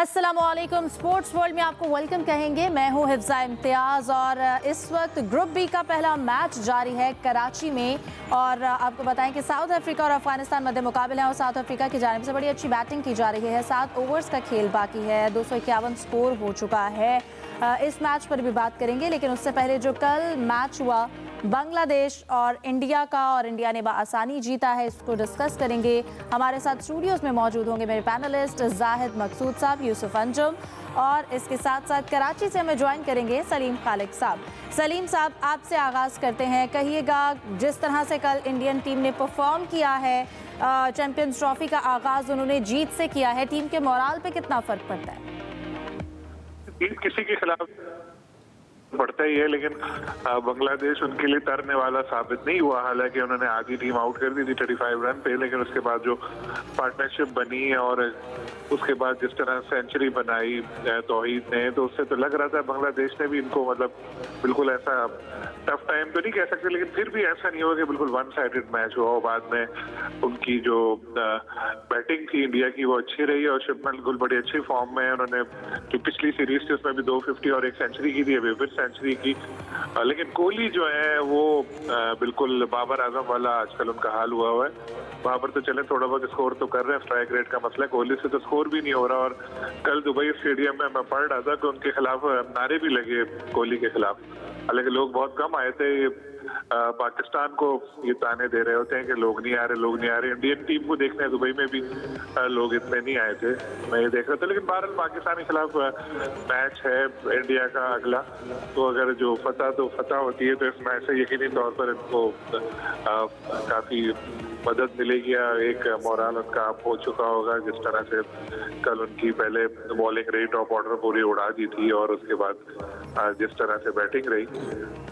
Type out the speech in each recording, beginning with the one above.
अस्सलामुअलैकुम। Sports world में आपको वेलकम कहेंगे। मैं हूं हिफ्जा इम्तियाज और इस वक्त ग्रुप बी का पहला मैच जारी है कराची में। और आपको बताएं कि साउथ अफ्रीका और अफगानिस्तान मध्य मुकाबले हैं और साउथ अफ्रीका की जानिब से बड़ी अच्छी बैटिंग की जा रही है। 7 ओवर्स का खेल बाकी है, 251 स्कोर हो चुका है। इस मैच पर भी बात करेंगे, लेकिन उससे पहले जो कल मैच हुआ बांग्लादेश और इंडिया का, और इंडिया ने बआसानी जीता है, इसको डिस्कस करेंगे। हमारे साथ स्टूडियोज में मौजूद होंगे मेरे पैनलिस्ट जाहिद मकसूद साहब, यूसुफ अंजुम, और इसके साथ साथ कराची से हमें ज्वाइन करेंगे सलीम खालिक साहब। सलीम साहब, आपसे आगाज़ करते हैं। कहिएगा, जिस तरह से कल इंडियन टीम ने परफॉर्म किया है, चैंपियंस ट्रॉफी का आगाज़ उन्होंने जीत से किया है, टीम के मोराल पे कितना फ़र्क पड़ता है? जीत किसी के खिलाफ पड़ता ही है, लेकिन बांग्लादेश उनके लिए तरने वाला साबित नहीं हुआ। हालांकि उन्होंने आधी टीम आउट कर दी थी 35 रन पे, लेकिन उसके बाद जो पार्टनरशिप बनी और उसके बाद जिस तरह सेंचुरी बनाई तौहीद ने, तो उससे तो लग रहा था बांग्लादेश ने भी इनको मतलब बिल्कुल ऐसा टफ टाइम तो नहीं कह सकते, लेकिन फिर भी ऐसा नहीं हुआ कि बिल्कुल वन साइडेड मैच हुआ। और बाद में उनकी जो बैटिंग थी इंडिया की वो अच्छी रही और शुभमन गिल बड़ी अच्छी फॉर्म में। उन्होंने जो पिछली सीरीज थी उसमें भी 250 और एक सेंचुरी की थी, अभी फिर सेंचुरी की। लेकिन कोहली जो है वो बिल्कुल बाबर आजम वाला आजकल उनका हाल हुआ है। बाबर तो चले थोड़ा बहुत स्कोर तो कर रहे हैं, स्ट्राइक रेट का मसला, कोहली से तो स्कोर भी नहीं हो रहा। और कल दुबई स्टेडियम में मैं पढ़ रहा था कि उनके खिलाफ नारे भी लगे कोहली के खिलाफ। हालांकि लोग बहुत कम आए थे। पाकिस्तान को ये ताने दे रहे होते हैं कि लोग नहीं आ रहे, लोग नहीं आ रहे। इंडियन टीम को देखने दुबई में भी लोग इतने नहीं आए थे, मैं ये देख रहा था। लेकिन बहरहाल पाकिस्तान के खिलाफ मैच है इंडिया का अगला, तो अगर जो फतह होती है तो इस मैच से यकीनी तौर पर इनको काफ़ी मदद मिलेगी या एक मोराल उनका अप हो चुका होगा। जिस तरह से कल उनकी पहले बॉलिंग रही, टॉप ऑर्डर पूरी उड़ा दी थी, और उसके बाद जिस तरह से बैटिंग रही।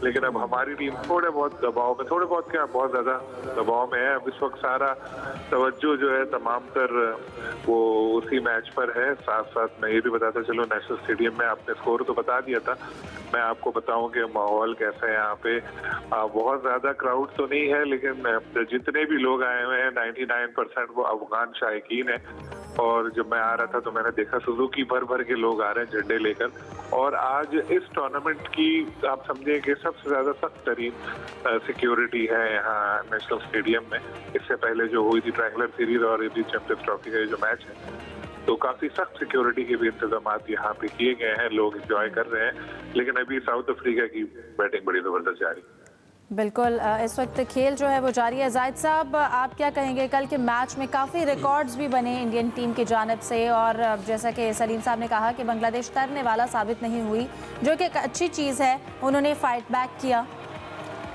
लेकिन अब हमारी टीम थोड़े बहुत दबाव में, थोड़े बहुत क्या बहुत ज़्यादा दबाव में है। अब इस वक्त सारा तवज्जो जो है तमाम तर वो उसी मैच पर है। साथ साथ मैं ये भी बताता चलो, नेशनल स्टेडियम में आपने स्कोर तो बता दिया था, मैं आपको बताऊं कि माहौल कैसा है यहाँ पे। बहुत ज़्यादा क्राउड तो नहीं है, लेकिन जितने भी लोग आए हुए हैं 99% वो अफगान शायकीन है। और जब मैं आ रहा था तो मैंने देखा सुजुकी भर भर के लोग आ रहे हैं झंडे लेकर। और आज इस टूर्नामेंट की आप समझिए कि सबसे ज़्यादा सख्त तरीन सिक्योरिटी है यहाँ नेशनल स्टेडियम में। इससे पहले जो हुई थी ट्रायंगुलर सीरीज और अभी चैंपियंस ट्रॉफी का जो मैच है, तो काफ़ी सख्त सिक्योरिटी के भी इंतजाम यहाँ पे किए गए हैं। लोग एंजॉय कर रहे हैं, लेकिन अभी साउथ अफ्रीका की बैटिंग बड़ी ज़बरदस्त जारी है। बिल्कुल, इस वक्त खेल जो है वो जारी है। जाहिद साहब, आप क्या कहेंगे? कल के मैच में काफ़ी रिकॉर्ड्स भी बने इंडियन टीम की जानिब से, और जैसा कि सलीम साहब ने कहा कि बांग्लादेश तरने वाला साबित नहीं हुई, जो कि एक अच्छी चीज़ है। उन्होंने फाइट बैक किया।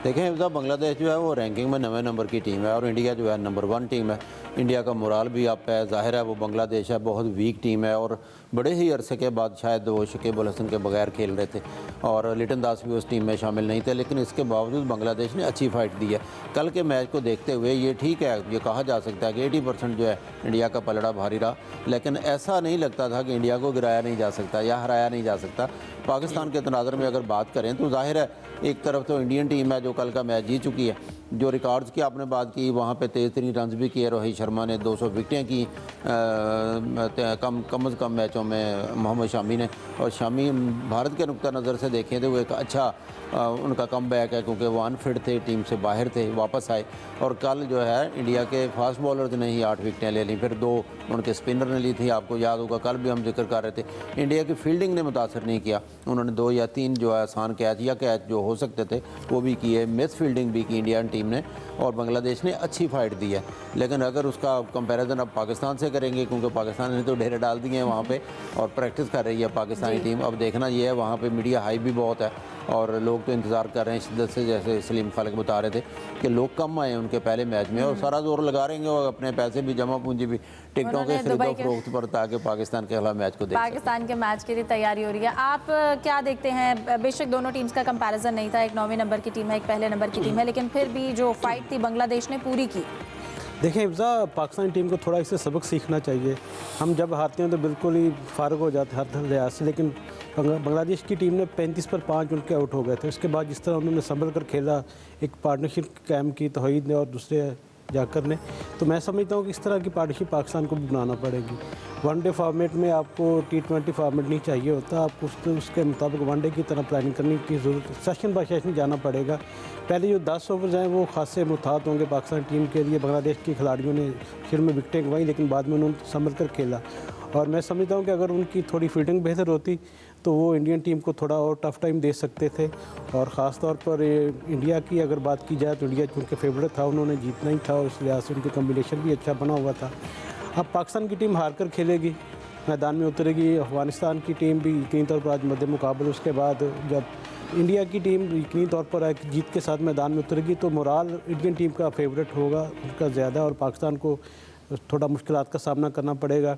देखें, बांग्लादेश जो है वो रैंकिंग में 9वें नंबर की टीम है और इंडिया जो है नंबर 1 टीम है। इंडिया का मोराल भी अप है। ज़ाहिर है वो बांग्लादेश है बहुत वीक टीम है और बड़े ही अरसे के बाद शायद वो शकीब अल हसन के बगैर खेल रहे थे और लिटन दास भी उस टीम में शामिल नहीं थे, लेकिन इसके बावजूद बांग्लादेश ने अच्छी फाइट दी है। कल के मैच को देखते हुए ये ठीक है, ये कहा जा सकता है कि 80% जो है इंडिया का पलड़ा भारी रहा, लेकिन ऐसा नहीं लगता था कि इंडिया को गिराया नहीं जा सकता या हराया नहीं जा सकता। पाकिस्तान के तनाज़र में अगर बात करें तो जाहिर है एक तरफ तो इंडियन टीम है जो कल का मैच जीत चुकी है। जो रिकॉर्ड्स की आपने बात की, वहाँ पे 23 रन भी किए। रोहित शर्मा ने 200 विकेटें की कम से कम मैचों में मोहम्मद शामी ने। और शामी भारत के नुक्ता नज़र से देखें तो वो एक अच्छा उनका कम बैक है, क्योंकि वो अनफिट थे, टीम से बाहर थे, वापस आए। और कल जो है इंडिया के फास्ट बॉलर्स ने ही 8 विकेटें ले ली, फिर 2 उनके स्पिनर ने ली थी। आपको याद होगा कल भी हम जिक्र कर रहे थे, इंडिया की फील्डिंग ने मुतासर नहीं किया। उन्होंने 2 या 3 जो है आसान कैच या कैच जो हो सकते थे वो भी किए, मिस फील्डिंग भी की इंडियन टीम ने, और बांग्लादेश ने अच्छी फाइट दी है। लेकिन अगर उसका कंपैरिजन अब पाकिस्तान से करेंगे, क्योंकि पाकिस्तान ने तो ढेर डाल दिए हैं वहाँ पे और प्रैक्टिस कर रही है पाकिस्तानी टीम। अब देखना ये है, वहाँ पे मीडिया हाई भी बहुत है और लोग तो इंतज़ार कर रहे हैं शिद्दत से। जैसे सलीम खालिक बता रहे थे कि लोग कम आए उनके पहले मैच में और सारा जोर लगा रहे हैं और अपने पैसे भी, जमा पूंजी भी टिकटों के खरीदो फरोख्त पर, ताकि पाकिस्तान के खिलाफ मैच को देख पाकिस्तान के मैच के लिए तैयारी हो रही है। आप क्या देखते हैं? बेशक दोनों टीम्स का कंपैरिजन नहीं था, एक 9वें नंबर की टीम है, एक पहले नंबर की टीम है, लेकिन फिर भी जो फाइट थी बांग्लादेश ने पूरी की। देखें हिफ्जा, पाकिस्तानी टीम को थोड़ा इससे सबक सीखना चाहिए। हम जब हारते हैं तो बिल्कुल ही फारग हो जाते हैं हर लिहाज से, लेकिन बांग्लादेश की टीम ने 35 पर 5 उनके आउट हो गए थे। उसके बाद जिस तरह उन्होंने संभल कर खेला, एक पार्टनरशिप कायम की तौहीद ने और दूसरे जाकर ने, तो मैं समझता हूँ कि इस तरह की पार्टनरशिप पाकिस्तान को भी बनाना पड़ेगी। वनडे फॉर्मेट में आपको T20 फॉर्मेट नहीं चाहिए होता, आपको उसके मुताबिक वनडे की तरह प्लानिंग करने की ज़रूरत, सेशन बाय सेशन जाना पड़ेगा। पहले जो 10 ओवर्स हैं वो खासे मुताद होंगे पाकिस्तान टीम के लिए। बांग्लादेश के खिलाड़ियों ने शुरू में विकटें गंवाई, लेकिन बाद में उन्होंने संभल कर खेला, और मैं समझता हूँ कि अगर उनकी थोड़ी फील्डिंग बेहतर होती तो वो इंडियन टीम को थोड़ा और टफ टाइम दे सकते थे। और ख़ास तौर पर इंडिया की अगर बात की जाए तो इंडिया चूँकि फेवरेट था, उन्होंने जीतना ही था, और इस लिहाज से उनकी कम्बिनेशन भी अच्छा बना हुआ था। अब पाकिस्तान की टीम हार कर खेलेगी, मैदान में उतरेगी। अफगानिस्तान की टीम भी यकीनी तौर पर आज मध्य मुकाबले, उसके बाद जब इंडिया की टीम यकीनी तौर पर जीत के साथ मैदान में उतरेगी तो मोराल इंडियन टीम का फेवरेट होगा, उनका ज़्यादा, और पाकिस्तान को थोड़ा मुश्किलात का सामना करना पड़ेगा।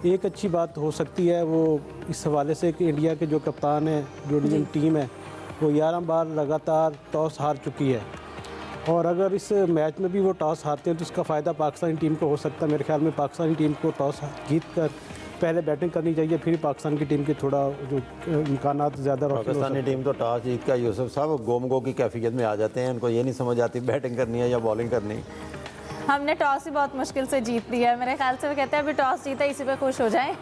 एक अच्छी बात हो सकती है वो इस हवाले से कि इंडिया के जो कप्तान है, जो इंडियन टीम है, वो 11 बार लगातार टॉस हार चुकी है, और अगर इस मैच में भी वो टॉस हारते हैं तो इसका फ़ायदा पाकिस्तानी टीम को हो सकता है। मेरे ख्याल में पाकिस्तानी टीम को टॉस जीत कर पहले बैटिंग करनी चाहिए, फिर पाकिस्तान की टीम के थोड़ा जो इम्कानात ज़्यादा रोशन हो सकते हैं। पाकिस्तानी टीम तो टॉस जीत का यूसुफ साहब गोमगो की कैफियत में आ जाते हैं, उनको ये नहीं समझ आती बैटिंग करनी है या बॉलिंग करनी। हमने टॉस ही बहुत मुश्किल से जीत लिया है, मेरे ख्याल से वो कहते हैं अभी टॉस जीता इसी पे खुश हो जाएं।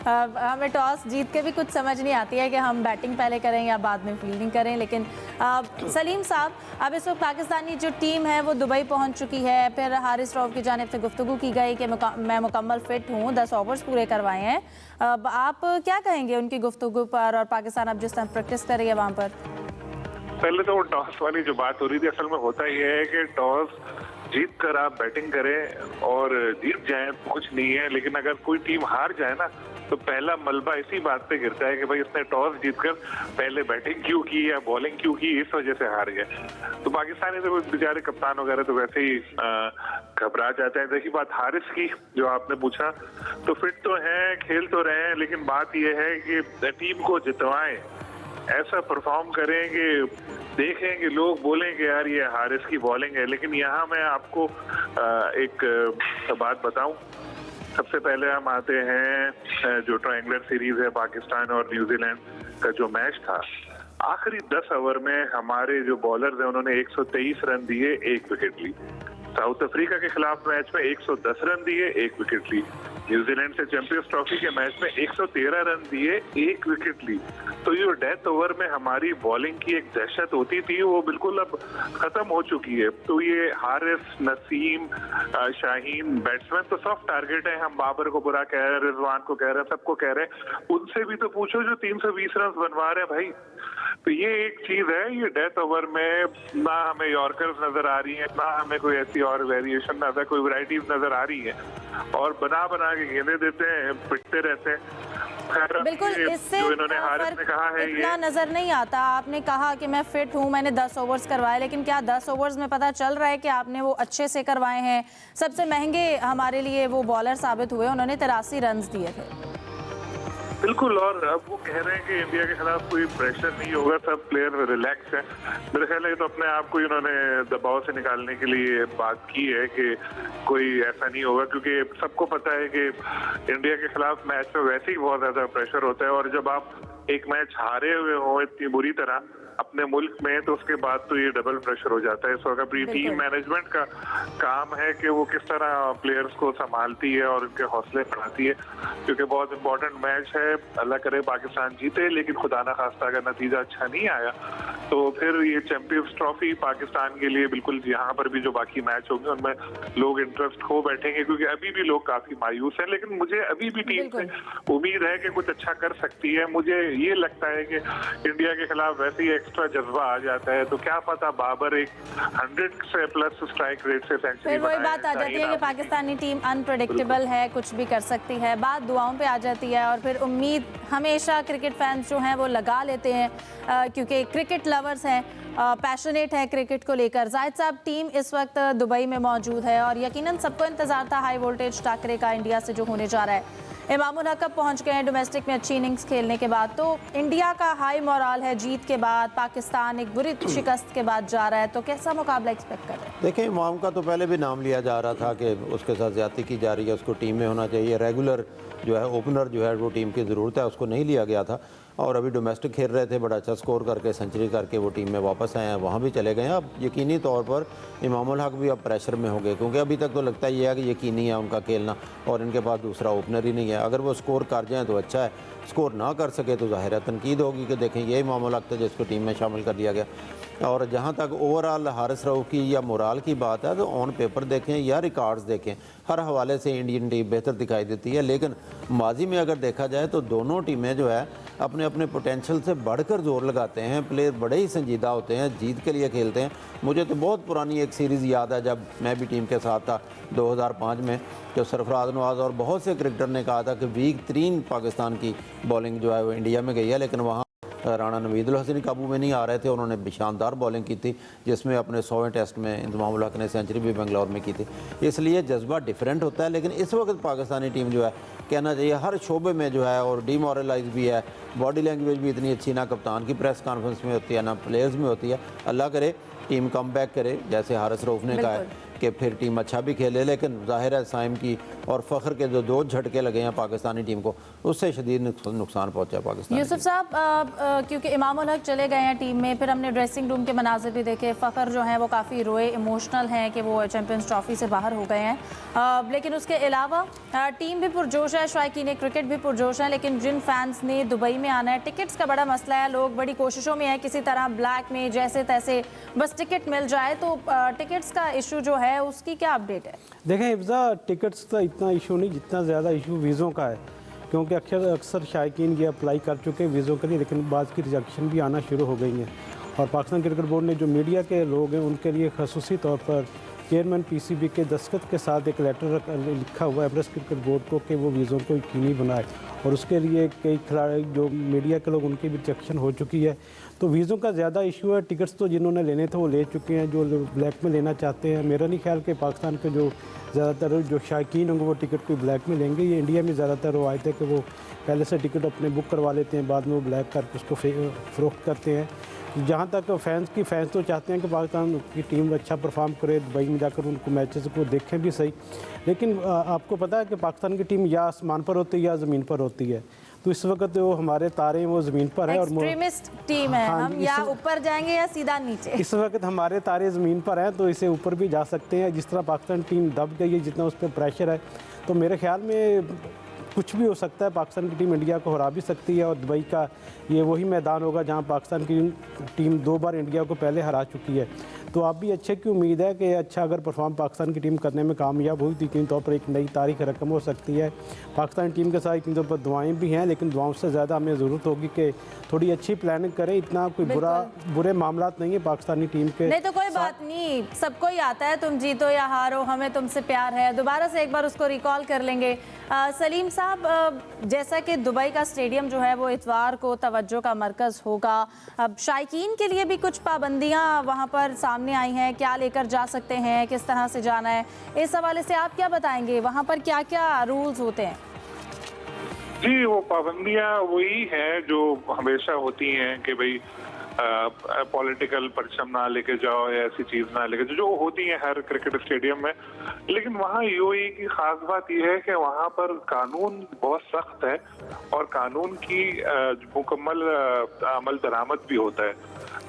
हमें टॉस जीत के भी कुछ समझ नहीं आती है कि हम बैटिंग पहले करें या बाद में फील्डिंग करें। लेकिन सलीम साहब, अब इस वक्त पाकिस्तानी जो टीम है वो दुबई पहुंच चुकी है, फिर हारिस रऊफ की जानिब से गुफ्तगू की गई कि मैं मुकम्मल फिट हूँ, 10 ओवर्स पूरे करवाए हैं। अब आप क्या कहेंगे उनकी गुफ्तगू पर, और पाकिस्तान अब जिस तरह प्रैक्टिस कर रही है वहाँ पर? पहले तो वो टॉस वाली जो बात हो रही थी, असल में होता ये है कि टॉस जीत कर आप बैटिंग करें और जीत जाएं तो कुछ नहीं है, लेकिन अगर कोई टीम हार जाए ना तो पहला मलबा इसी बात पे गिरता है कि भाई इसने टॉस जीतकर पहले बैटिंग क्यों की या बॉलिंग क्यों की, इस वजह से हार गए। तो पाकिस्तानी तो बेचारे कप्तान वगैरह तो वैसे ही घबरा जाते हैं। देखिए बात हारिस की जो आपने पूछा, तो फिट तो हैं, खेल तो रहे हैं, लेकिन बात यह है कि टीम को जितवाएं, ऐसा परफॉर्म करेंगे, देखेंगे, लोग बोलेंगे यार ये हारिस की बॉलिंग है। लेकिन यहाँ मैं आपको एक बात बताऊं, सबसे पहले हम आते हैं जो ट्रायंगुलर सीरीज है पाकिस्तान और न्यूजीलैंड का जो मैच था, आखिरी 10 ओवर में हमारे जो बॉलर्स हैं उन्होंने 123 रन दिए, 1 विकेट ली। साउथ अफ्रीका के खिलाफ मैच में 110 रन दिए, 1 विकेट ली। न्यूजीलैंड से चैंपियंस ट्रॉफी के मैच में 113 रन दिए, 1 विकेट ली। तो ये डेथ ओवर में हमारी बॉलिंग की एक दहशत होती थी, वो बिल्कुल अब खत्म हो चुकी है। तो ये हारिस, नसीम, शाहीन बैट्समैन तो सॉफ्ट टारगेट है। हम बाबर को बुरा कह रहे हैं, रिजवान को कह रहे हैं, सबको कह रहे हैं, उनसे भी तो पूछो जो 320 रन बनवा रहे हैं भाई। तो ये एक चीज है, ये डेथ ओवर में ना हमें यॉर्कर्स नजर आ रही है, ना हमें कोई ऐसी और वेरिएशन नजर, कोई वैरायटीज नजर आ रही है, और बना बना के गेंदे देते हैं, पिटते रहते हैं। बिल्कुल, इससे जो इन्होंने हारिस ने कहा है इतना नजर नहीं आता। आपने कहा कि मैं फिट हूँ, मैंने 10 ओवर्स करवाए, लेकिन क्या 10 ओवर्स में पता चल रहा है कि आपने वो अच्छे से करवाए हैं? सबसे महंगे हमारे लिए वो बॉलर साबित हुए, उन्होंने 83 रन दिए थे। बिल्कुल, और अब वो कह रहे हैं कि इंडिया के खिलाफ कोई प्रेशर नहीं होगा, सब प्लेयर रिलैक्स है। मेरे ख्याल है तो अपने आप को इन्होंने दबाव से निकालने के लिए बात की है कि कोई ऐसा नहीं होगा, क्योंकि सबको पता है कि इंडिया के खिलाफ मैच में वैसे ही बहुत ज्यादा प्रेशर होता है, और जब आप एक मैच हारे हुए हो इतनी बुरी तरह अपने मुल्क में, तो उसके बाद तो ये डबल प्रेशर हो जाता है। इस वक्त अपनी टीम मैनेजमेंट का काम है कि वो किस तरह प्लेयर्स को संभालती है और उनके हौसले बढ़ाती है, क्योंकि बहुत इंपॉर्टेंट मैच है। अल्लाह करे पाकिस्तान जीते, लेकिन खुदा ना खास्ता अगर नतीजा अच्छा नहीं आया तो फिर ये चैंपियंस ट्रॉफी पाकिस्तान के लिए बिल्कुल, यहाँ पर भी जो बाकी मैच होंगे उनमें लोग इंटरेस्ट खो बैठेंगे, क्योंकि अभी भी लोग काफी मायूस हैं। लेकिन मुझे अभी भी टीम से उम्मीद है कि कुछ अच्छा कर सकती है। मुझे ये लगता है कि इंडिया के खिलाफ वैसे ही एक्स्ट्रा जज्बा आ जाता है, तो क्या पता बाबर एक 100 से प्लस स्ट्राइक रेट से सेंचुरी फिर वही बात आ जाती है कि पाकिस्तानी टीम अनप्रेडिक्टेबल है, कुछ भी कर सकती है। बात दुआओं पे आ जाती है, और फिर उम्मीद हमेशा क्रिकेट फैंस जो हैं वो लगा लेते हैं, क्योंकि क्रिकेट लवर्स हैं, पैशनेट है क्रिकेट को लेकर। जाहिद साहब, टीम इस वक्त दुबई में मौजूद है, और यकीनन सबको इंतजार था हाई वोल्टेज टाकरे का इंडिया से जो होने जा रहा है। इमामुल हक पहुंच गए हैं डोमेस्टिक में अच्छी इनिंग्स खेलने के बाद, तो इंडिया का हाई मोराल है जीत के बाद। पाकिस्तान एक बुरी शिकस्त के बाद जा रहा है, तो कैसा मुकाबला एक्सपेक्ट कर रहे हैं? देखिए, इमाम का तो पहले भी नाम लिया जा रहा था कि उसके साथ ज्यादती की जा रही है, उसको टीम में होना चाहिए। रेगुलर जो है ओपनर जो है वो टीम की ज़रूरत है, उसको नहीं लिया गया था। और अभी डोमेस्टिक खेल रहे थे, बड़ा अच्छा स्कोर करके सेंचुरी करके वो टीम में वापस आए हैं, वहाँ भी चले गए हैं। अब यकीनी तौर पर इमामुल हक भी अब प्रेशर में हो गए, क्योंकि अभी तक तो लगता ही है कि यकीनी है उनका खेलना और इनके पास दूसरा ओपनर ही नहीं है। अगर वो स्कोर कर जाएँ तो अच्छा है, स्कोर ना कर सके तो ज़ाहिर है तनकीद होगी कि देखें ये इमामुल हक था जिसको टीम में शामिल कर दिया गया। और जहाँ तक ओवरऑल हारिस रऊफ़ की या मोराल की बात है तो ऑन पेपर देखें या रिकॉर्ड्स देखें, हर हवाले से इंडियन टीम बेहतर दिखाई देती है। लेकिन माजी में अगर देखा जाए तो दोनों टीमें जो है अपने अपने पोटेंशियल से बढ़कर जोर लगाते हैं। प्लेयर बड़े ही संजीदा होते हैं, जीत के लिए खेलते हैं। मुझे तो बहुत पुरानी एक सीरीज़ याद है जब मैं भी टीम के साथ था 2005 में, जो सरफराज नवाज़ और बहुत से क्रिकेटर ने कहा था कि वीक 3 पाकिस्तान की बॉलिंग जो है वो इंडिया में गई है, लेकिन वहाँ राणा नवीदुल हसन काबू में नहीं आ रहे थे। उन्होंने शानदार बॉलिंग की थी जिसमें अपने 100वें टेस्ट में इंतजामुल हक ने सेंचुरी भी बेंगलोर में की थी। इसलिए जज्बा डिफरेंट होता है। लेकिन इस वक्त पाकिस्तानी टीम जो है कहना चाहिए हर शोबे में जो है और डीमोरलाइज भी है, बॉडी लैंग्वेज भी इतनी अच्छी ना कप्तान की प्रेस कॉन्फ्रेंस में होती है ना प्लेयर्स में होती है। अल्लाह करे टीम कम बैक करे, जैसे हारिस रऊफ़ ने कहा है कि फिर टीम अच्छा भी खेले। लेकिन ज़ाहिर है साइम की और फ़ख्र के जो 2 झटके लगे हैं पाकिस्तानी टीम को, उससे शदीद नुकसान पहुंचा पाकिस्तान। यूसुफ साहब, क्योंकि इमामुल हक चले गए हैं टीम में, फिर हमने ड्रेसिंग रूम के मनाजिर भी देखे। फ़ख्र जो है वो काफ़ी रोए, इमोशनल हैं कि वो चैम्पियंस ट्रॉफी से बाहर हो गए हैं। लेकिन उसके अलावा टीम भी पुरजोश है, शायकीन क्रिकेट भी पुरजोश है। लेकिन जिन फैंस ने दुबई में आना है, टिकट्स का बड़ा मसला है। लोग बड़ी कोशिशों में है किसी तरह ब्लैक में जैसे तैसे बस टिकट मिल जाए। तो टिकट्स का इशू जो है उसकी क्या अपडेट है? देखें हिफ्ज़ा, टिकट्स का इतना इशू नहीं जितना ज़्यादा इशू वीज़ों का है, क्योंकि अक्सर शायकीन ये अप्लाई कर चुके हैं वीज़ों के लिए, लेकिन बाद की रिजेक्शन भी आना शुरू हो गई हैं। और पाकिस्तान क्रिकेट बोर्ड ने जो मीडिया के लोग हैं उनके लिए खसूसी तौर पर चेयरमैन पीसीबी के दस्तखत के साथ एक लेटर लिखा हुआ है प्रेस क्रिकेट बोर्ड को कि वो वीज़ों को यकीनी बनाए। और उसके लिए कई खिलाड़ी जो मीडिया के लोग उनकी भी रिजेक्शन हो चुकी है। तो वीज़ों का ज़्यादा इशू है। टिकट्स तो जिन्होंने लेने थे वो ले चुके हैं, जो ब्लैक में लेना चाहते हैं। मेरा नहीं ख्याल कि पाकिस्तान के जो ज़्यादातर जो शायकीन होंगे वो टिकट कोई ब्लैक में लेंगे। ये इंडिया में ज़्यादातर रवायत है कि वो पहले से टिकट अपने बुक करवा लेते हैं, बाद में वो ब्लैक करके उसको फ़रोख्त करते हैं। जहाँ तक फैंस तो चाहते हैं कि पाकिस्तान की टीम अच्छा परफॉर्म करे, दुबई में जाकर उनको मैचेस को देखें भी सही। लेकिन आपको पता है कि पाकिस्तान की टीम या आसमान पर होती है या ज़मीन पर होती है। तो इस वक्त जो हमारे तारे हैं वो ज़मीन पर है और एक्सट्रीमिस्ट टीम है। हम या ऊपर जाएंगे या सीधा नीचे। इस वक्त हमारे तारे ज़मीन पर हैं तो इसे ऊपर भी जा सकते हैं। जिस तरह पाकिस्तान टीम दब गई है, जितना उस पर प्रेशर है, तो मेरे ख्याल में कुछ भी हो सकता है। पाकिस्तान की टीम इंडिया को हरा भी सकती है और दुबई का ये वही मैदान होगा जहां पाकिस्तान की टीम 2 बार इंडिया को पहले हरा चुकी है। तो आप भी अच्छे की उम्मीद है कि अच्छा अगर परफॉर्म पाकिस्तान की टीम करने में कामयाब हुई तो यकीनी तौर पर एक नई तारीख रकम हो सकती है। पाकिस्तान टीम के साथ यकीनी तौर पर दुआएँ भी हैं, लेकिन दुआओं से ज़्यादा हमें ज़रूरत होगी कि थोड़ी अच्छी प्लानिंग करें। इतना कोई बुरे मामला नहीं है पाकिस्तानी टीम के। नहीं तो कोई बात नहीं, सबको ही आता है, तुम जीतो या हारो हमें तुमसे प्यार है। दोबारा से एक बार उसको रिकॉल कर लेंगे। सलीम साहब, जैसा कि दुबई का स्टेडियम जो है वो इतवार को तवज्जो का मरकज़ होगा, अब शायकीन के लिए भी कुछ पाबंदियां वहां पर सामने आई हैं। क्या लेकर जा सकते हैं, किस तरह से जाना है, इस हवाले से आप क्या बताएंगे? वहां पर क्या क्या रूल्स होते हैं? जी, वो पाबंदियां वही हैं जो हमेशा होती हैं कि भाई पॉलिटिकल परचम ना लेके जाओ या ऐसी चीज ना लेके जो होती है हर क्रिकेट स्टेडियम में। लेकिन वहाँ यूएई की खास बात यह है कि वहाँ पर कानून बहुत सख्त है और कानून की मुकम्मल अमल दरामद भी होता है।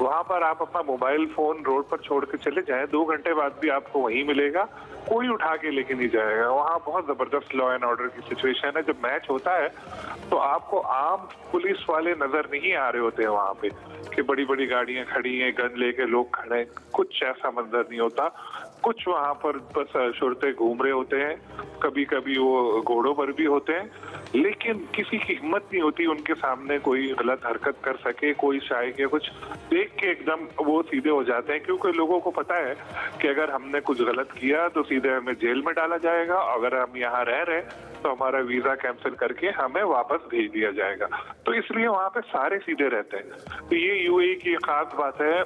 वहाँ पर आप अपना मोबाइल फोन रोड पर छोड़ के चले जाएं, 2 घंटे बाद भी आपको वहीं मिलेगा, कोई उठा के लेके नहीं जाएगा। वहाँ बहुत जबरदस्त लॉ एंड ऑर्डर की सिचुएशन है। जब मैच होता है तो आपको आम पुलिस वाले नजर नहीं आ रहे होते हैं वहाँ पे कि बड़ी बड़ी गाड़ियां खड़ी हैं, गन लेके लोग खड़े हैं, कुछ ऐसा मंजर नहीं होता। कुछ वहाँ पर बस शुरते घूम रहे होते हैं, कभी कभी वो घोड़ों पर भी होते हैं, लेकिन किसी की हिम्मत नहीं होती उनके सामने कोई गलत हरकत कर सके, कोई शाय के कुछ देख के एकदम वो सीधे हो जाते हैं, क्योंकि लोगों को पता है कि अगर हमने कुछ गलत किया तो सीधे हमें जेल में डाला जाएगा। अगर हम यहाँ रह रहे तो हमारा वीजा कैंसिल करके हमें वापस भेज दिया जाएगा। तो इसलिए वहाँ पे सारे सीधे रहते हैं। तो ये यूएई की खास बात है,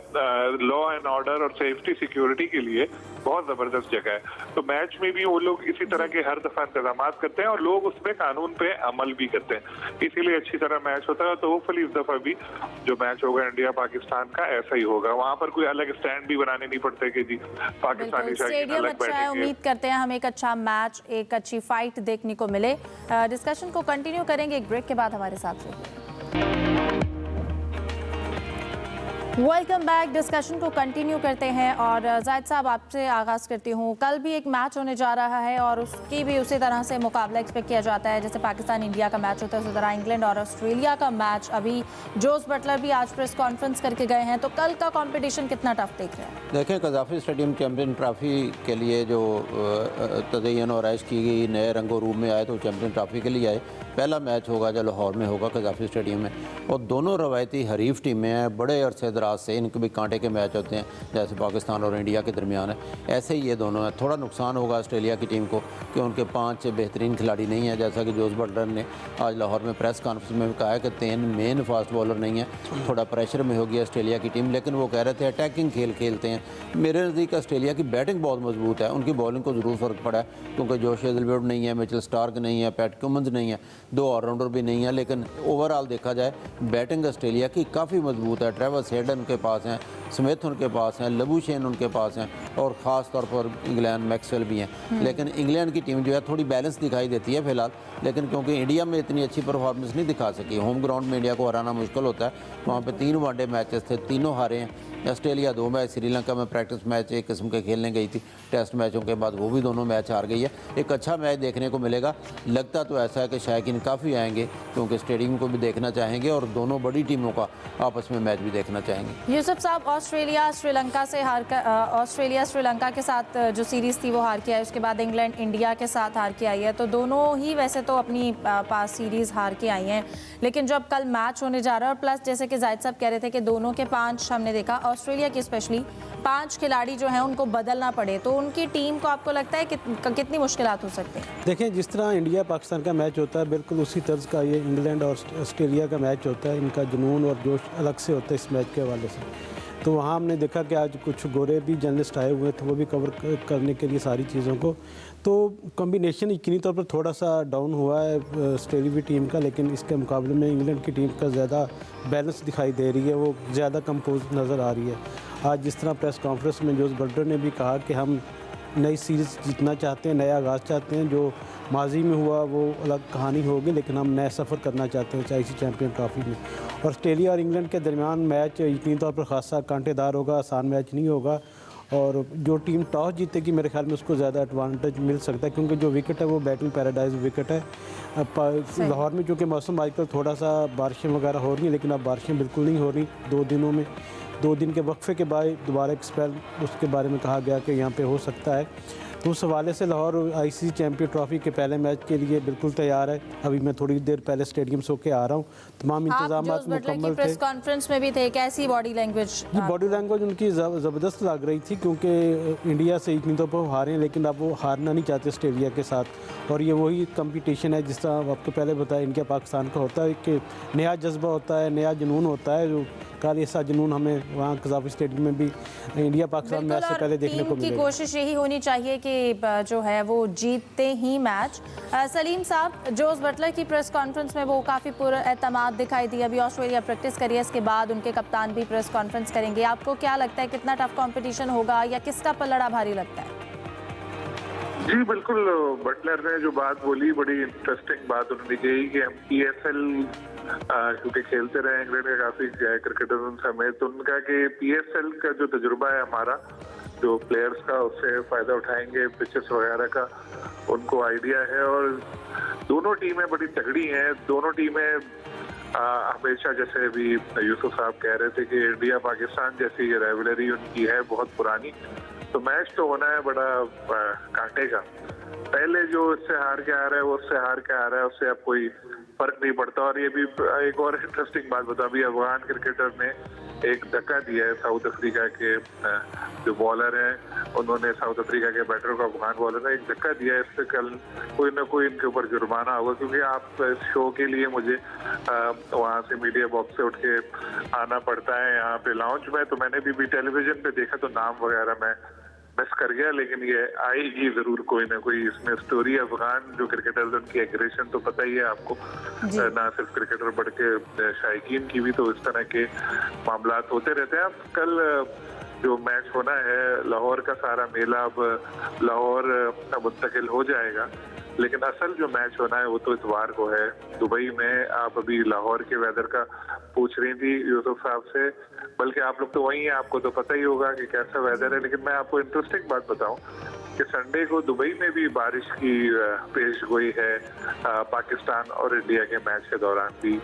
लॉ एंड ऑर्डर और सेफ्टी सिक्योरिटी के लिए बहुत जबरदस्त जगह है। तो मैच में भी वो लोग इसी तरह के हर दफा इंतजाम करते हैं और लोग उस पे कानून पे अमल भी करते हैं, इसीलिए अच्छी तरह मैच होता है। तो होपफुली इस दफा भी जो मैच होगा इंडिया पाकिस्तान का ऐसा ही होगा। वहाँ पर कोई अलग स्टैंड भी बनाने नहीं पड़ते कि जी पाकिस्तानी स्टेडियम अच्छा है। उम्मीद करते हैं हम एक अच्छा मैच, एक अच्छी फाइट देखने को मिले। डिस्कशन को कंटिन्यू करेंगे एक ब्रेक के बाद। हमारे साथ रहिए। Welcome back. डिस्कशन को कंटिन्यू करते हैं और जायद साहब आपसे आगाज़ करती हूँ। कल भी एक मैच होने जा रहा है और उसकी भी उसी तरह से मुकाबला एक्सपेक्ट किया जाता है जैसे पाकिस्तान इंडिया का मैच होता है, उसी तरह इंग्लैंड और ऑस्ट्रेलिया का मैच। अभी जोस बटलर भी आज प्रेस कॉन्फ्रेंस करके गए हैं, तो कल का कंपटीशन कितना टफ देख रहे हैं? देखें, कज़ाफ़ी स्टेडियम चैम्पियन ट्रॉफ़ी के लिए जो तज़य्युन और ऐश की गई, नए रंगो रूप में आए तो चैम्पियन ट्रॉफ़ी के लिए आए। पहला मैच होगा जो लाहौर में होगा कज़ाफ़ी स्टेडियम में, और दोनों रवायती हरीफ टीमें हैं। बड़े अरसे दराज से इनके भी कांटे के मैच होते हैं, जैसे पाकिस्तान और इंडिया के दरमियान है, ऐसे ही ये दोनों हैं। थोड़ा नुकसान होगा ऑस्ट्रेलिया की टीम को कि उनके 5 बेहतरीन खिलाड़ी नहीं हैं, जैसा कि जोस बटलर ने आज लाहौर में प्रेस कॉन्फ्रेंस में कहा है कि 3 मेन फास्ट बॉलर नहीं है। थोड़ा प्रेशर में होगी ऑस्ट्रेलिया की टीम, लेकिन वो कह रहे थे अटैकिंग खेल खेलते हैं। मेरे नज़दीक ऑस्ट्रेलिया की बैटिंग बहुत मजबूत है, उनकी बॉलिंग को ज़रूर फ़र्क पड़ा है, क्योंकि जोश हेज़लवुड नहीं है, मिचेल स्टार्क नहीं है, पैट कमिंस नहीं है, 2 ऑलराउंडर भी नहीं है। लेकिन ओवरऑल देखा जाए बैटिंग ऑस्ट्रेलिया की काफ़ी मजबूत है। ट्रेविस हेड उनके पास हैं, स्मिथ उनके पास हैं, लबुशेन उनके पास हैं, और ख़ास तौर पर इंग्लैंड मैक्सवेल भी हैं। लेकिन इंग्लैंड की टीम जो है थोड़ी बैलेंस दिखाई देती है फिलहाल, लेकिन क्योंकि इंडिया में इतनी अच्छी परफॉर्मेंस नहीं दिखा सकी, होम ग्राउंड में इंडिया को हराना मुश्किल होता है। वहाँ पे 3 वनडे मैचेस थे, तीनों हारे हैं। ऑस्ट्रेलिया 2 मैच, श्रीलंका में प्रैक्टिस मैच एक किस्म के खेलने गई थी टेस्ट मैचों के बाद, वो भी दोनों मैच हार गई है। एक अच्छा मैच देखने को मिलेगा। लगता तो ऐसा है कि शायकीन काफ़ी आएंगे, क्योंकि स्टेडियम को भी देखना चाहेंगे और दोनों बड़ी टीमों का आपस में मैच भी देखना चाहेंगे। यूसुफ साहब, ऑस्ट्रेलिया श्रीलंका से हार कर ऑस्ट्रेलिया श्रीलंका के साथ जो सीरीज़ थी वो हार के आई, उसके बाद इंग्लैंड इंडिया के साथ हार के आई है, तो दोनों ही वैसे तो अपनी पास सीरीज़ हार के आई हैं, लेकिन जब कल मैच होने जा रहा है और प्लस जैसे कि जायद साहब कह रहे थे कि दोनों के 5 हमने देखा, ऑस्ट्रेलिया की स्पेशली 5 खिलाड़ी जो हैं उनको बदलना पड़े, तो उनकी टीम को आपको लगता है कितनी मुश्किलात हो सकती हैं? देखें, जिस तरह इंडिया पाकिस्तान का मैच होता है बिल्कुल उसी तर्ज का ये इंग्लैंड और ऑस्ट्रेलिया का मैच होता है। इनका जुनून और जोश अलग से होता है इस मैच के हवाले से। तो वहाँ हमने देखा कि आज कुछ गोरे भी जर्नलिस्ट आए हुए थे, वो भी कवर करने के लिए सारी चीज़ों को। तो कॉम्बिनेशन यकीनी तौर पर थोड़ा सा डाउन हुआ है ऑस्ट्रेलिया टीम का, लेकिन इसके मुकाबले में इंग्लैंड की टीम का ज़्यादा बैलेंस दिखाई दे रही है, वो ज़्यादा कंपोज नज़र आ रही है। आज जिस तरह प्रेस कॉन्फ्रेंस में जोस बटलर ने भी कहा कि हम नई सीरीज़ जीतना चाहते हैं, नया आगाज़ चाहते हैं, जो माजी में हुआ वो अलग कहानी होगी, लेकिन हम नया सफ़र करना चाहते हैं ICC चैम्पियन ट्रॉफी में। ऑस्ट्रेलिया और इंग्लैंड के दरमियान मैच यकीनी तौर पर खासा कांटेदार होगा, आसान मैच नहीं होगा, और जो टीम टॉस जीतेगी मेरे ख्याल में उसको ज़्यादा एडवांटेज मिल सकता है, क्योंकि जो विकेट है वो बैटिंग पैराडाइज विकेट है। लाहौर में चूँकि मौसम आजकल थोड़ा सा बारिशें वगैरह हो रही हैं, लेकिन अब बारिशें बिल्कुल नहीं हो रही 2 दिनों में। 2 दिन के वक्फे के बाद दोबारा एक स्पेल उसके बारे में कहा गया कि यहाँ पे हो सकता है। तो उस हवाले से लाहौर ICC चैम्पियन ट्रॉफी के पहले मैच के लिए बिल्कुल तैयार है। अभी मैं थोड़ी देर पहले स्टेडियम से होके आ रहा हूँ, तमाम इंतजाम मुकम्मल थे। प्रेस कॉन्फ्रेंस में भी थे, कैसी बॉडी लैंग्वेज? ये बॉडी लैंग्वेज उनकी ज़बरदस्त लग रही थी, क्योंकि इंडिया से इतनी तो वो हारे हैं, लेकिन अब वो हारना नहीं चाहते ऑस्ट्रेलिया के साथ। और ये वही कंपटीशन है जिस तरह आपको पहले बताया इंडिया पाकिस्तान का होता है कि नया जज्बा होता है, नया जुनून होता है। जो कल ऐसा जुनून हमें वहाँ कज़ाफ़ी स्टेडियम में भी इंडिया पाकिस्तान मैच से पहले देखने को मिलेगा। कोशिश यही होनी चाहिए कि जो है वो जीतते ही मैच। सलीम साहब, जोस बटलर की प्रेस कॉन्फ्रेंस में वो काफ़ी पुरएतमाद दिखाई दी। अभी ऑस्ट्रेलिया प्रैक्टिस करी है, इसके बाद उनके कप्तान भी प्रेस कॉन्फ्रेंस करेंगे। आपको क्या लगता है कितना टफ कंपटीशन होगा या किसका पलड़ा भारी लगता है? जी बिल्कुल, बटलर ने जो बात बोली बड़ी इंटरेस्टिंग बात उन्होंने कही कि हम PSL क्योंकि खेलते रहे इंग्लैंड के काफी क्रिकेटर समेत, तो उनका कि PSL का जो तजुर्बा है हमारा जो प्लेयर्स का, उससे फायदा उठाएंगे, पिचेस वगैरह का उनको आइडिया है। और दोनों टीमें बड़ी तगड़ी हैं, दोनों टीमें हमेशा, जैसे अभी यूसुफ साहब कह रहे थे कि इंडिया पाकिस्तान जैसी राइवलरी उनकी है बहुत पुरानी, तो मैच तो होना है बड़ा कांटे का। पहले जो इससे हार के आ रहा है वो उससे हार के आ रहा है, उससे अब कोई फर्क नहीं पड़ता। और ये भी एक और इंटरेस्टिंग बात बता, अभी अफगान क्रिकेटर ने एक धक्का दिया है साउथ अफ्रीका के जो बॉलर हैं, उन्होंने साउथ अफ्रीका के बैटर को, अफगान बॉलर ने एक धक्का दिया है। इससे कल कोई ना कोई इनके ऊपर जुर्माना होगा, क्योंकि आप इस शो के लिए मुझे वहाँ से मीडिया बॉक्स से उठ के आना पड़ता है यहाँ पे लाउंज में, तो मैंने भी टेलीविजन पे देखा तो नाम वगैरह मैं मिस कर गया, लेकिन ये आएगी जरूर कोई ना कोई इसमें स्टोरी। अफगान जो क्रिकेटर्स उनकी एग्रेशन तो पता ही है आपको, ना सिर्फ क्रिकेटर बढ़ के शायकीन की भी तो इस तरह के मामला होते रहते हैं। अब कल जो मैच होना है लाहौर का सारा मेला अब लाहौर मुंतकिल हो जाएगा लेकिन असल जो मैच होना है वो तो इतवार को है दुबई में। आप अभी लाहौर के वेदर का पूछ रही थी यूसुफ साहब से, बल्कि आप लोग तो वही हैं, आपको तो पता ही होगा कि कैसा वेदर है। लेकिन मैं आपको इंटरेस्टिंग बात बताऊं कि संडे को दुबई में भी बारिश की पेश गोई है पाकिस्तान और इंडिया के मैच के दौरान भी।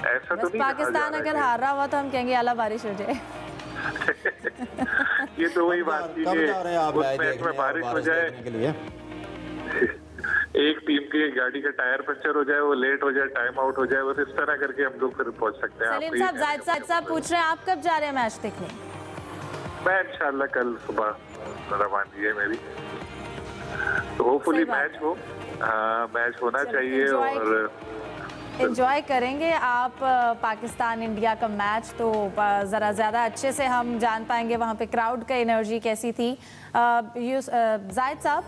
ऐसा तो नहीं पाकिस्तान अगर हार रहा हुआ तो हम कहेंगे अल्लाह बारिश हो जाए। ये तो वही बात थी कि उस मैच में बारिश हो जाए, एक टीम की गाड़ी का टायर पंचर हो जाए, वो लेट हो जाए, टाइम आउट हो जाए, बस इस तरह करके हम लोग फिर पहुंच सकते हैं। सलीम साहब, जाहिद साहब पूछ रहे हैं आप कब जा रहे हैं मैच देखने? मैं इंशाल्लाह कल सुबह रवानगी है मेरी, तो होपफुली मैच हो, मैच होना चाहिए और एंजॉय करेंगे आप पाकिस्तान इंडिया का मैच, तो ज़रा ज़्यादा अच्छे से हम जान पाएंगे वहाँ पे क्राउड का एनर्जी कैसी थी। जाहिद साहब,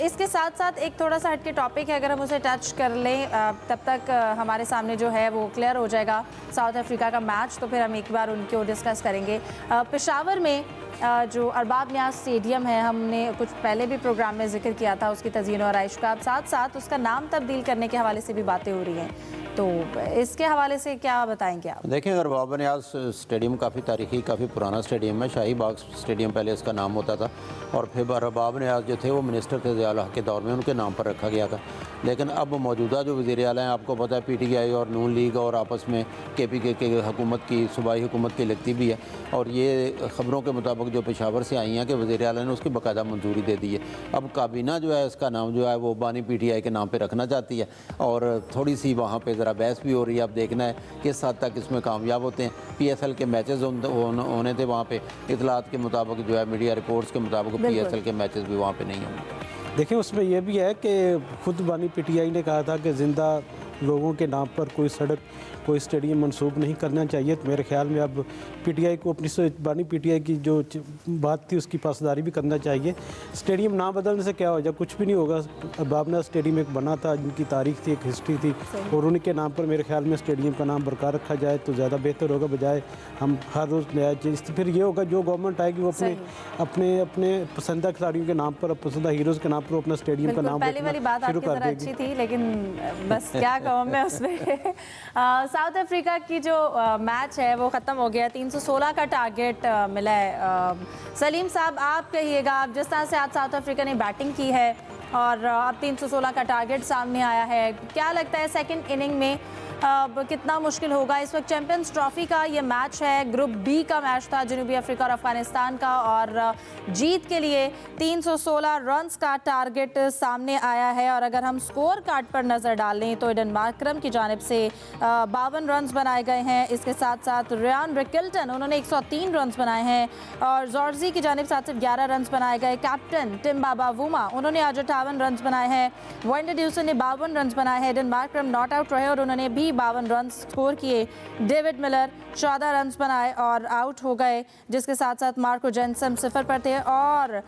इसके साथ साथ एक थोड़ा सा हटके टॉपिक है, अगर हम उसे टच कर लें तब तक हमारे सामने जो है वो क्लियर हो जाएगा साउथ अफ्रीका का मैच, तो फिर हम एक बार उनको डिस्कस करेंगे। पेशावर में जो अरबाब नियाज़ स्टेडियम है, हमने कुछ पहले भी प्रोग्राम में जिक्र किया था उसकी तज़यीन और आराइश का, साथ साथ उसका नाम तब्दील करने के हवाले से भी बातें हो रही हैं, तो इसके हवाले से क्या बताएंगे आप? देखें, अरबाब नियाज़ स्टेडियम काफ़ी तारीखी, काफ़ी पुराना स्टेडियम है। शाही बाग स्टेडियम पहले इसका नाम होता था, और फिर अरबाब नियाज़ जो थे वो मिनिस्टर थे ज़िया उल हक़ के दौर में, उनके नाम पर रखा गया था। लेकिन अब मौजूदा जो वज़ीर आला हैं, आपको पता है PTI और नून लीग और आपस में KPK की हुकूमत की, सूबाई हुकूमत की लगती भी है, और ये ख़बरों के मुताबिक जो पेशावर से आई हैं कि वज़ीर आला ने उसकी बाकायदा मंजूरी दे दी है। अब काबीना जो है इसका नाम जो है वो बानी PTI के नाम पर रखना चाहती है, और थोड़ी सी वहाँ पर ज़रा बहस भी हो रही है। अब देखना है किस हद तक इसमें कामयाब होते हैं। PSL के मैचेस होने थे वहाँ पे, इतलात के मुताबिक जो है, मीडिया रिपोर्ट्स के मुताबिक PSL के मैचेस भी वहाँ पे नहीं होंगे। देखिए, उसमें यह भी है कि खुद बानी PTI ने कहा था कि ज़िंदा लोगों के नाम पर कोई सड़क, कोई स्टेडियम मंसूब नहीं करना चाहिए। तो मेरे ख्याल में अब PTI को अपनी बानी PTI की जो बात थी उसकी पासदारी भी करना चाहिए। स्टेडियम ना बदलने से क्या हो जाए, कुछ भी नहीं होगा। अरबाब स्टेडियम एक बना था, जिनकी तारीख थी, एक हिस्ट्री थी, और उनके नाम पर मेरे ख्याल में स्टेडियम का नाम बरकरार रखा जाए तो ज़्यादा बेहतर होगा, बजाय हम हर रोज़ नया चीज़। तो फिर ये होगा जो गवर्नमेंट आएगी वो अपने अपने पसंदीदा खिलाड़ियों के नाम पर, पसंदीदा हीरोज़ के नाम पर अपना स्टेडियम का नाम पहली वाली बात आपकी ज़रा अच्छी थी, लेकिन बस क्या कहूँ मैं उसमें। साउथ अफ्रीका की जो मैच है वो ख़त्म हो गया, 316 का टारगेट मिला है। सलीम साहब, आप कहिएगा, आप जिस तरह से आज साउथ अफ्रीका ने बैटिंग की है और अब 316 का टारगेट सामने आया है, क्या लगता है सेकंड इनिंग में कितना मुश्किल होगा? इस वक्त चैंपियंस ट्रॉफी का ये मैच है, ग्रुप B का मैच था जनूबी अफ्रीका और अफगानिस्तान का, और जीत के लिए 316 रन्स का टारगेट सामने आया है। और अगर हम स्कोर कार्ड पर नज़र डालें तो एडन मार्करम की जानिब से 52 रन्स बनाए गए हैं। इसके साथ साथ रियान रिकिल्टन, उन्होंने 103 रन्स बनाए हैं, और जॉर्जी की जानिब से सिर्फ 11 रन्स बनाए गए। कैप्टन टिम बाबावूमा, उन्होंने आज 58 रन्स बनाए हैं। वेंडी ड्यूसन ने 52 रन्स बनाए हैं। एडन मार्करम नॉट आउट रहे और उन्होंने भी 52 रन स्कोर किए। डेविड मिलर 14 रन्स बनाए और आउट हो गए, जिसके साथ साथ मार्को जेनसन 0 पर थे, और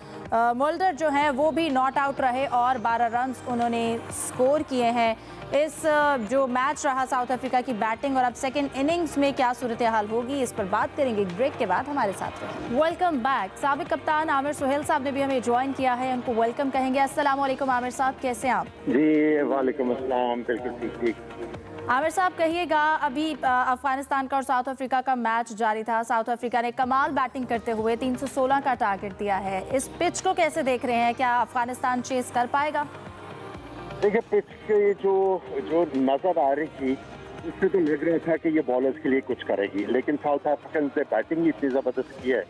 मोल्डर जो हैं वो भी नॉट आउट रहे और 12 रन्स उन्होंने स्कोर किए हैं। इस जो मैच रहा साउथ अफ्रीका की बैटिंग, और अब सेकंड इनिंग्स में क्या सूरत हाल होगी, इस पर बात करेंगे ब्रेक के बाद। हमारे साथ रहिए। Welcome back. साबिक कप्तान आमिर सुहेल साहब ने भी हमें ज्वाइन किया है, उनको वेलकम कहेंगे। अस्सलाम वालेकुम आमिर साहब, कैसे हैं आप? जी वालेकुम अस्सलाम, बिल्कुल ठीक। आमिर साहब, कहिएगा, अभी अफगानिस्तान का और साउथ अफ्रीका का मैच जारी था। साउथ अफ्रीका ने कमाल बैटिंग करते हुए 316 का टारगेट दिया है। इस पिच को कैसे देख रहे हैं, क्या अफगानिस्तान चेस कर पाएगा? देखिए, पिच के जो नजर आ रही थी उससे तो लग रहा था कि ये बॉलर्स के लिए कुछ करेगी, लेकिन साउथ अफ्रीकन ने बैटिंग इतनी जबरदस्त की है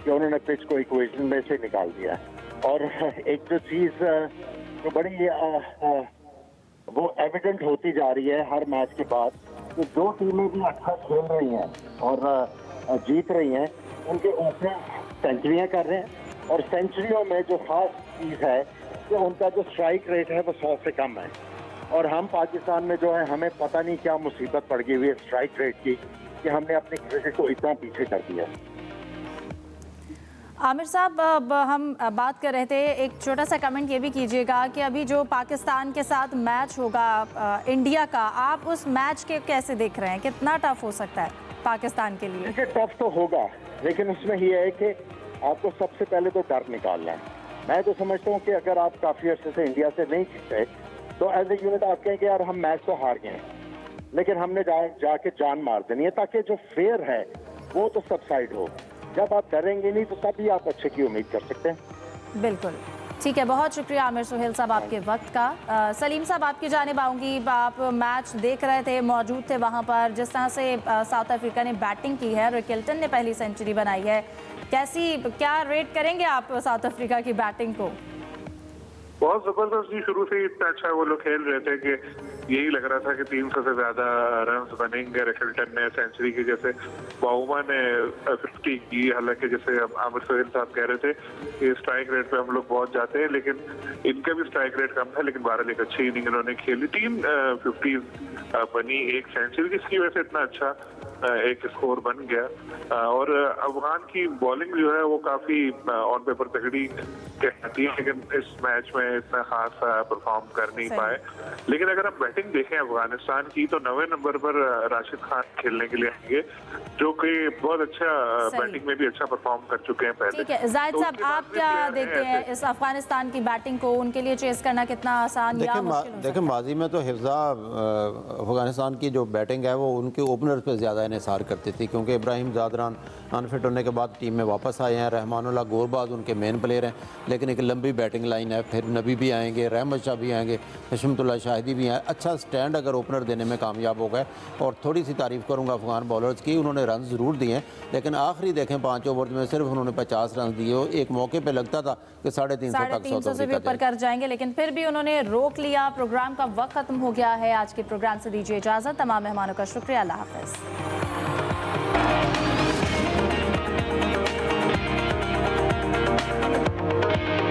कि उन्होंने पिच को इक्वेशन में से निकाल दिया। और एक जो चीज जो बड़ी वो एविडेंट होती जा रही है हर मैच के बाद, कि जो टीमें भी अच्छा खेल रही हैं और जीत रही हैं, उनके ऊपर सेंचुरियां कर रहे हैं। और सेंचुरियों में जो खास चीज़ है कि उनका जो स्ट्राइक रेट है वो 100 से कम है। और हम पाकिस्तान में जो है, हमें पता नहीं क्या मुसीबत पड़ गई हुई है स्ट्राइक रेट की, कि हमने अपने क्रिकेट को इतना पीछे कर दिया। आमिर साहब, अब हम बात कर रहे थे, एक छोटा सा कमेंट ये भी कीजिएगा कि अभी जो पाकिस्तान के साथ मैच होगा इंडिया का, आप उस मैच के कैसे देख रहे हैं? कितना टफ हो सकता है पाकिस्तान के लिए? देखिए, टफ तो होगा, लेकिन उसमें ये है कि आपको सबसे पहले तो डर निकालना है। मैं तो समझता हूँ कि अगर आप काफ़ी अर्से से इंडिया से नहीं जीते तो एज ए यूनिट आप कहेंगे यार हम मैच तो हार गए हैं, लेकिन हमने जाके जान मार देनी है ताकि जो फेयर है वो तो सबसाइड हो। जब आप डरेंगे नहीं तो तभी आप अच्छे की उम्मीद कर सकते हैं। बिल्कुल ठीक है, बहुत शुक्रिया आमिर सुहेल साहब आपके वक्त का। सलीम साहब आपकी जानिब आऊँगी, आप मैच देख रहे थे, मौजूद थे वहाँ पर, जिस तरह से साउथ अफ्रीका ने बैटिंग की है, रिकिल्टन ने पहली सेंचुरी बनाई है, क्या रेट करेंगे आप साउथ अफ्रीका की बैटिंग को? बहुत जबरदस्त जी, शुरू से ही इतना अच्छा वो लोग खेल रहे थे कि यही लग रहा था कि 300 से ज्यादा रन बनेंगे। रिकिल्टन ने सेंचुरी की, जैसे बाउमा ने 50 की, हालांकि जैसे आमिर सुहेल साहब कह रहे थे कि स्ट्राइक रेट पे हम लोग बहुत जाते हैं, लेकिन इनका भी स्ट्राइक रेट कम था, लेकिन 12 एक अच्छी इनिंग इन्होंने खेली। 3 50 बनी, एक सेंचुरी, जिसकी वजह से इतना अच्छा एक स्कोर बन गया। और अफगान की बॉलिंग जो है वो काफी ऑन पेपर तगड़ी कहती है, लेकिन इस मैच में इतना खास परफॉर्म कर नहीं पाए। लेकिन अगर आप बैटिंग देखें अफगानिस्तान की, तो 9वें नंबर पर राशिद खान खेलने के लिए आएंगे, जो कि बहुत अच्छा बैटिंग में भी अच्छा परफॉर्म कर चुके हैं पहले। ठीक है जाहिद साहब, आप क्या देखते हैं इस अफगानिस्तान की बैटिंग को? उनके लिए चेस करना कितना आसान या मुश्किल हो सकता है? देखिए माजी में तो हिफ्जा अफगानिस्तान की जो बैटिंग है वो उनके ओपनर्स पे ज़्यादा इन्हिसार करती थी, क्योंकि इब्राहिम जादरान अनफिट होने के बाद टीम में वापस आए हैं। रहमानुल्लाह गोरबाज उनके मेन प्लेयर हैं, लेकिन एक लंबी बैटिंग लाइन है। फिर नबी भी आएंगे, रहमत शाह भी आएंगे, हशमतुल्लाह शाहिदी भी आए। अच्छा स्टैंड अगर ओपनर देने में कामयाब हो गए। और थोड़ी सी तारीफ़ करूँगा अफगान बॉलर्स की, उन्होंने रन ज़रूर दिए हैं, लेकिन आखिरी देखें 5 ओवर में सिर्फ उन्होंने 50 रन दिए। एक मौके पर लगता था कि 350 तक 350 से भी ऊपर कर जाएंगे, लेकिन फिर भी उन्होंने रोक लिया। प्रोग्राम का वक्त खत्म हो गया है। आज के प्रोग्राम से दीजिए इजाज़त। तमाम मेहमानों का शुक्रिया। अल्लाह हाफ़िज़।